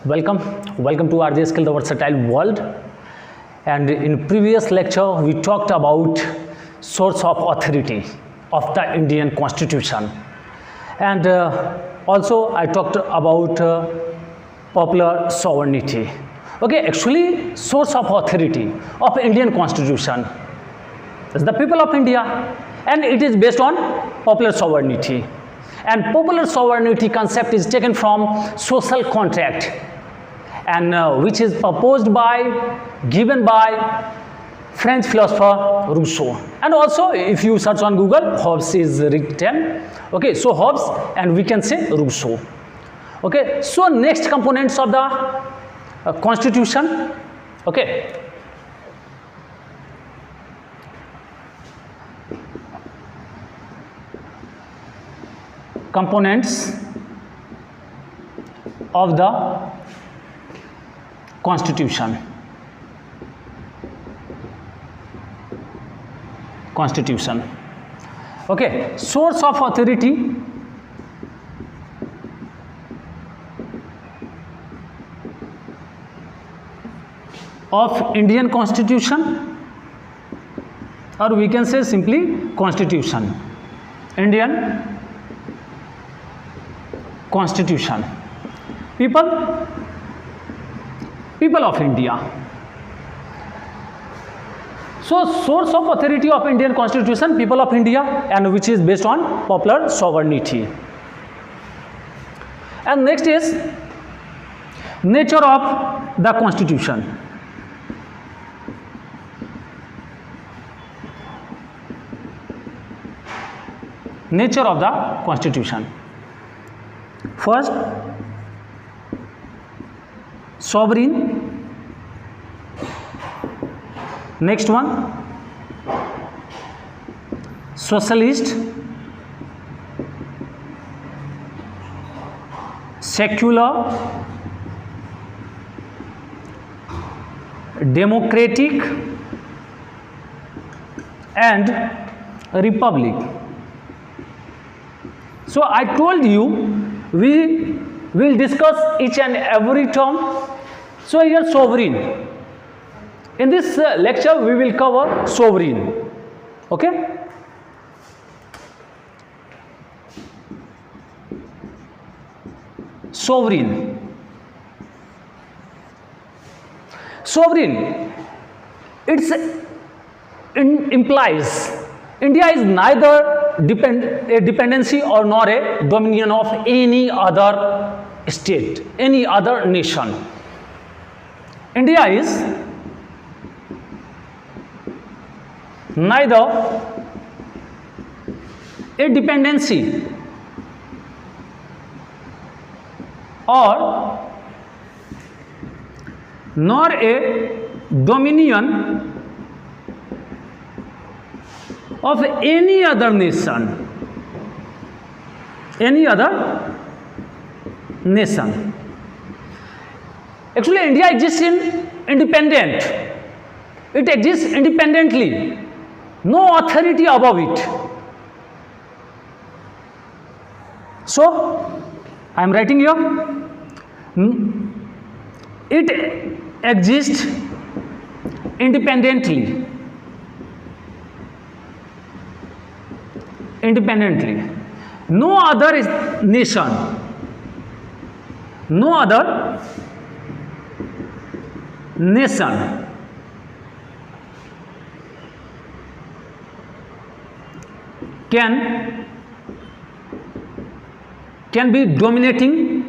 Welcome, welcome to RJ Skill, the versatile world. And in previous lecture, we talked about source of authority of the Indian Constitution, and also I talked about popular sovereignty. Okay, actually, source of authority of Indian Constitution is the people of India, and it is based on popular sovereignty. And popular sovereignty concept is taken from social contract, and which is given by French philosopher Rousseau. And also, if you search on Google, Hobbes is written. Okay, so Hobbes, and we can say Rousseau. Okay, so next components of the Constitution. Okay. Components of the Constitution. Okay, source of authority of Indian Constitution, or we can say simply Constitution. Indian Constitution. People of India. So, source of authority of Indian Constitution, people of India, and which is based on popular sovereignty. And next is nature of the Constitution. Nature of the Constitution. First, sovereign. Next one, socialist, secular, democratic, and republic. So I told you we will discuss each and every term. So here sovereign. In this lecture we will cover sovereign. Okay? Sovereign. Implies India is neither a dependency or nor a dominion of any other state, any other nation. India is neither a dependency or nor a dominion of any other nation. Actually, India exists independent. It exists independently. No authority above it. So, I am writing here. It exists independently. No other nation, can be dominating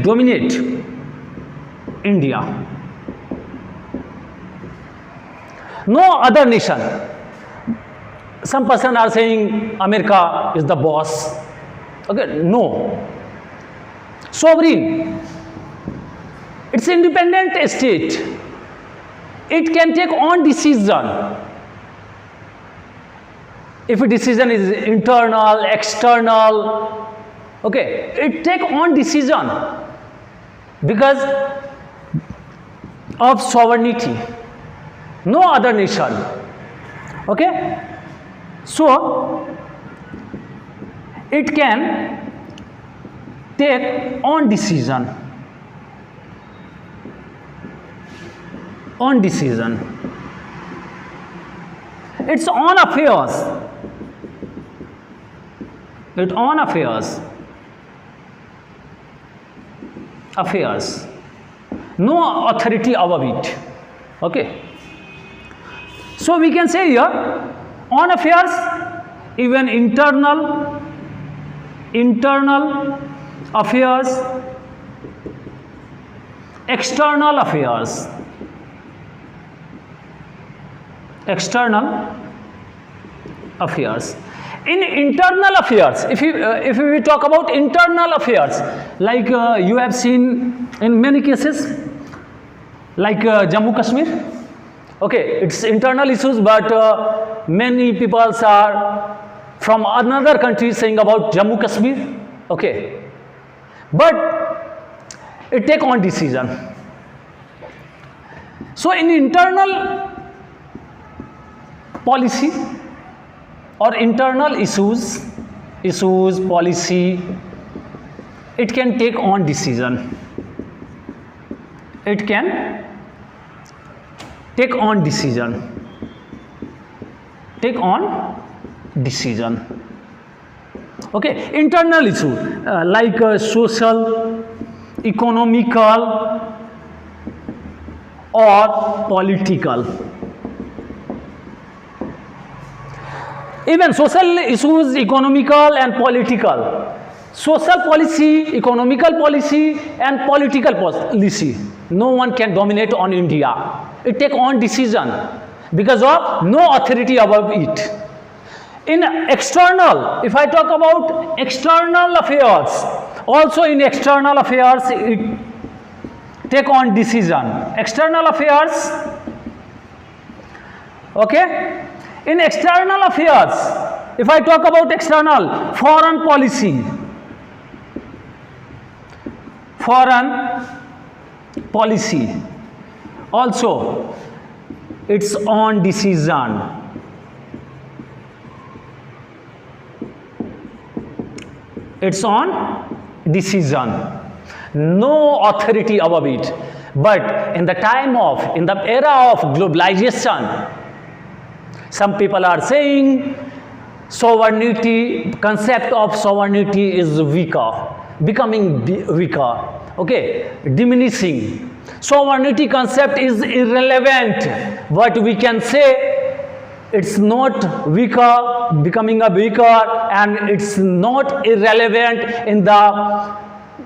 dominate India. No other nation. Some person are saying America is the boss. Okay, no. Sovereign. It's an independent state. It can take own decision. If a decision is internal, external, okay, it take own decision because of sovereignty. No other nation. Okay, so it can take on decision. On decision. Its own affairs. Its own affairs. Affairs. No authority above it. Okay. So we can say here, on affairs, even internal affairs, external affairs. External affairs. In internal affairs, if we talk about internal affairs, like you have seen in many cases, like Jammu Kashmir, okay, it's internal issues, but many people are from another country saying about Jammu Kashmir, okay, but it take on decision. So in internal policy or internal issues, policy, it can take on decision. It can take on decision. Take on decision. Okay, internal issue like social, economical, or political. Even social issues, economical and political. Social policy, economical policy and political policy. No one can dominate on India. It take on decision because of no authority above it. In external, if I talk about external affairs, also in external affairs, it take on decision. External affairs, okay? In external affairs, if I talk about external, foreign policy, also its own decision. Its own decision. No authority above it. But in the era of globalization, some people are saying sovereignty, concept of sovereignty is weaker, becoming weaker, okay, diminishing. Sovereignty concept is irrelevant. What we can say, it's not weaker, becoming a weaker, and it's not irrelevant in the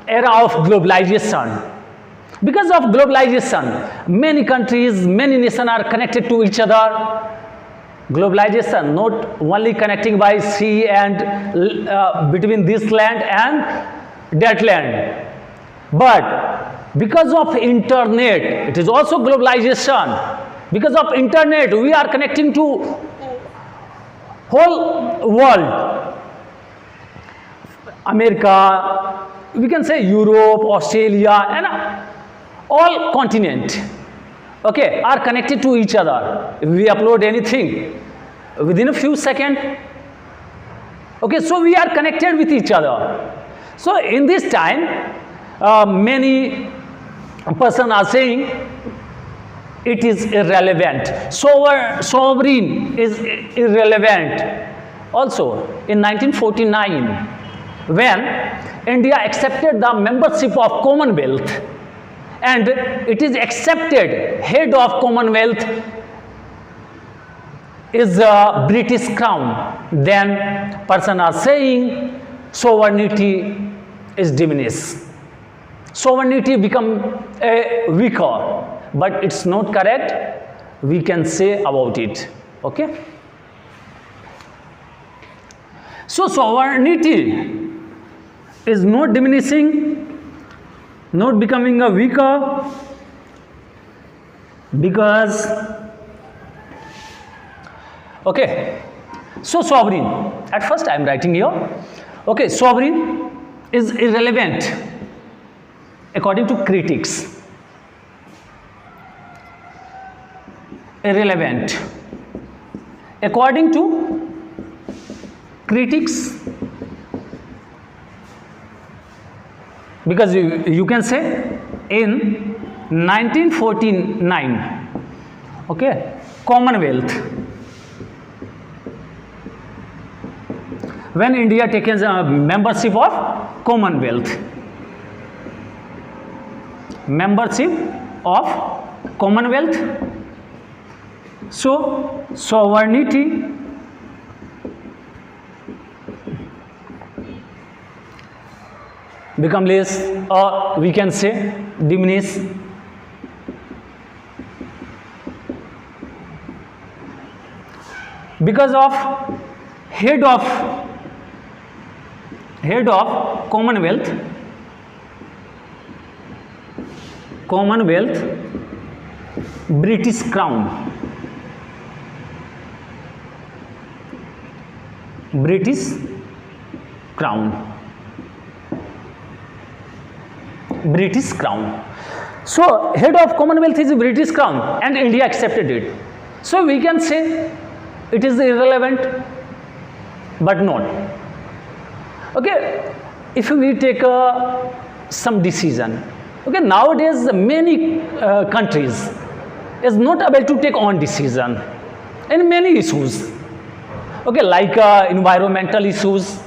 era of globalization. Because of globalization, many countries, many nations are connected to each other. Globalization not only connecting by sea and between this land and that land, but because of internet, it is also globalization. Because of internet, we are connecting to whole world. America, we can say Europe, Australia, and all continent, okay, are connected to each other. If we upload anything within a few seconds, okay, so we are connected with each other. So in this time, many persons are saying it is irrelevant. Sovereign is irrelevant. Also, in 1949, when India accepted the membership of Commonwealth, and it is accepted head of Commonwealth is a British crown, then persons are saying sovereignty is diminished. Sovereignty become weaker, but it's not correct. We can say about it, okay? So sovereignty is not diminishing, not becoming a weaker, because, okay, so sovereign, at first I am writing here, okay, sovereign is irrelevant according to critics. Irrelevant according to critics, because you can say in 1949, okay, Commonwealth, when India taken membership of Commonwealth, so sovereignty become less, or we can say diminish. Because of head of Commonwealth, British Crown, So head of Commonwealth is British Crown, and India accepted it. So we can say it is irrelevant, but not. Okay, if we take some decision, okay, nowadays many countries is not able to take on decision in many issues. Okay, like environmental issues,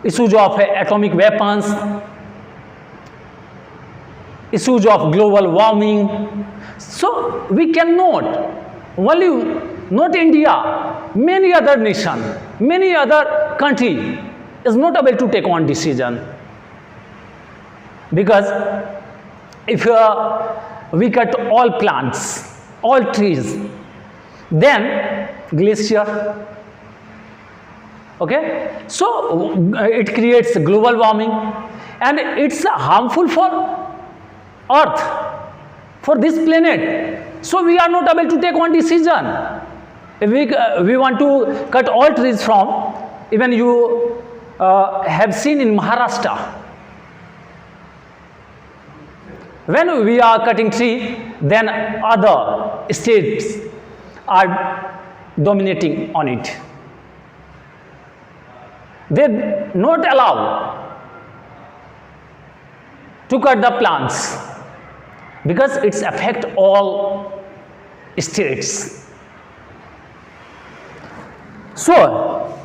issues of atomic weapons, issues of global warming. So we cannot, only not India, many other nation, many other country is not able to take on decision, because if we cut all plants, all trees, then glacier, okay, so it creates global warming, and it's harmful for Earth, for this planet. So we are not able to take one decision. If we want to cut all trees from, even you have seen in Maharashtra, when we are cutting tree, then other states are dominating on it. They not allow to cut the plants, because it's affect all states. So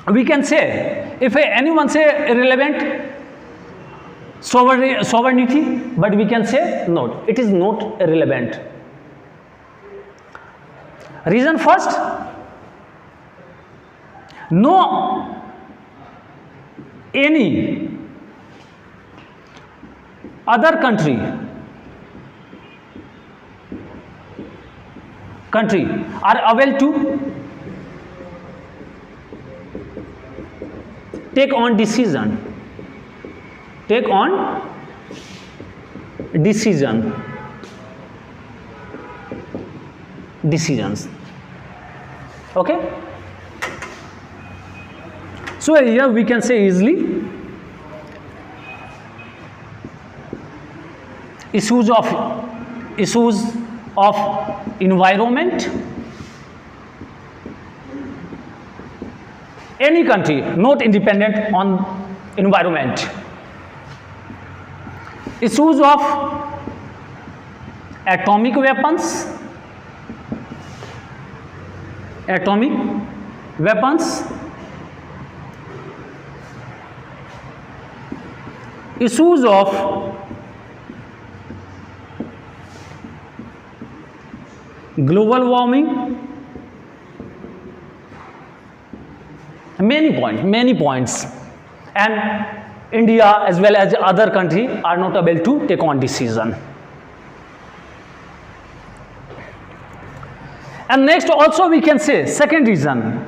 we can say, if anyone say irrelevant sovereignty, but we can say no, it is not irrelevant. Reason first, no any other country are able to take on decisions, okay. So here we can say easily, issues of environment, any country not independent on environment, issues of atomic weapons, issues of global warming, many points, and India as well as other country are not able to take on decision. And next also we can say second reason,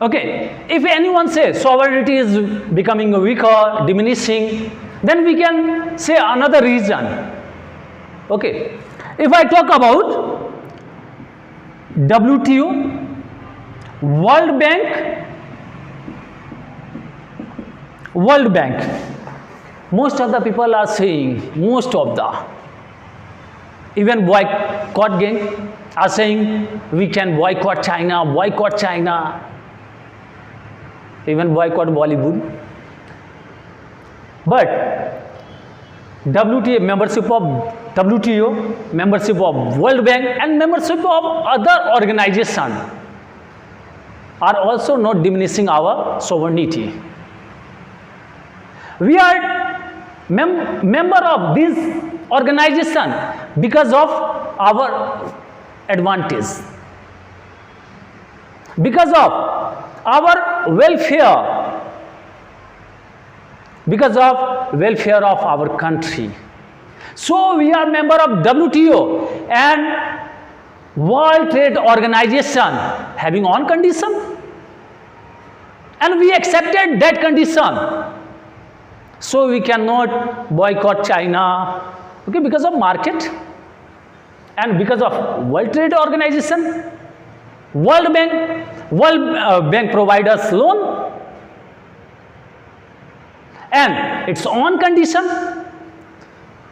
okay, if anyone says sovereignty is becoming weaker, diminishing, then we can say another reason. Okay, if I talk about WTO, World Bank, most of the people are saying, even boycott gang are saying we can boycott China, even boycott Bollywood. But WTA membership of WTO, membership of World Bank and membership of other organizations are also not diminishing our sovereignty. We are member of this organization because of our advantage, because of our welfare, because of welfare of our country. So we are member of WTO and World Trade Organization having on condition, and we accepted that condition. So we cannot boycott China, okay, because of market, and because of World Trade Organization, World Bank provide us loan, and it's on condition.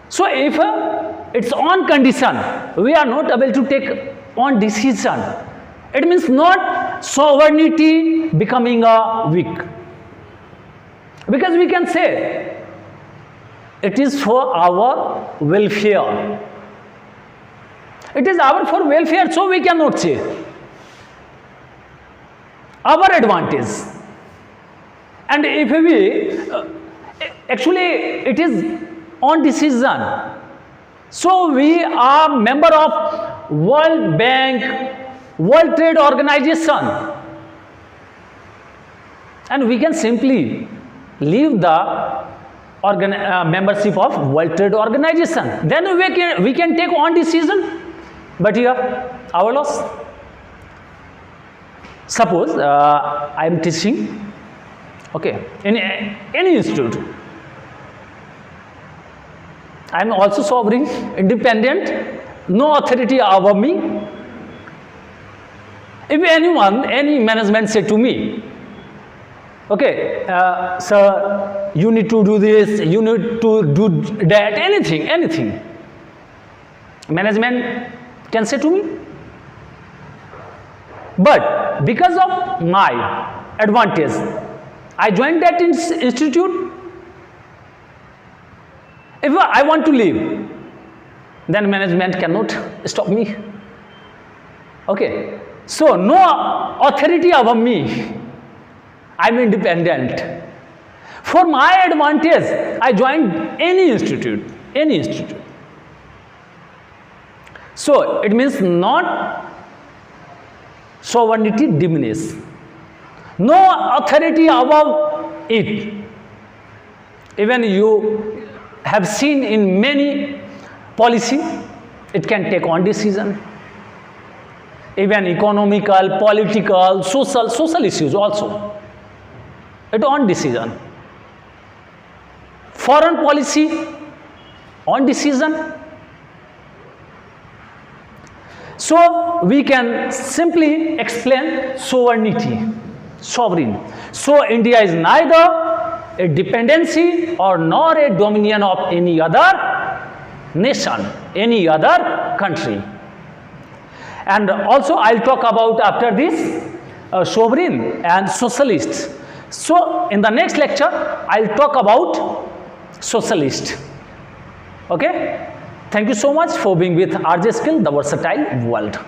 So if it's on condition, we are not able to take on decision. It means not sovereignty becoming a weak. Because we can say it is for our welfare. It is our for welfare, so we cannot say our advantage. And if we actually it is on decision. So we are member of World Bank, World Trade Organization, and we can simply leave the membership of World Trade Organization. Then we can take on decision. But here, our loss. Suppose I am teaching, okay, in any institute. I am also sovereign, independent, no authority over me. If any management say to me, okay, sir, you need to do this, you need to do that, anything. Management can say to me. But because of my advantage, I joined that institute. If I want to leave, then management cannot stop me. Okay, so no authority over me. I am independent. For my advantage, I joined any institute. So it means not sovereignty diminish. No authority above it. Even you have seen in many policy, it can take on decision. Even economical, political, social issues also. It on decision. Foreign policy on decision. So we can simply explain sovereignty, sovereign. So India is neither a dependency or nor a dominion of any other nation, any other country. And also I'll talk about after this sovereign and socialist. So in the next lecture I'll talk about socialist. Okay? Thank you so much for being with RJ Skill, the versatile world.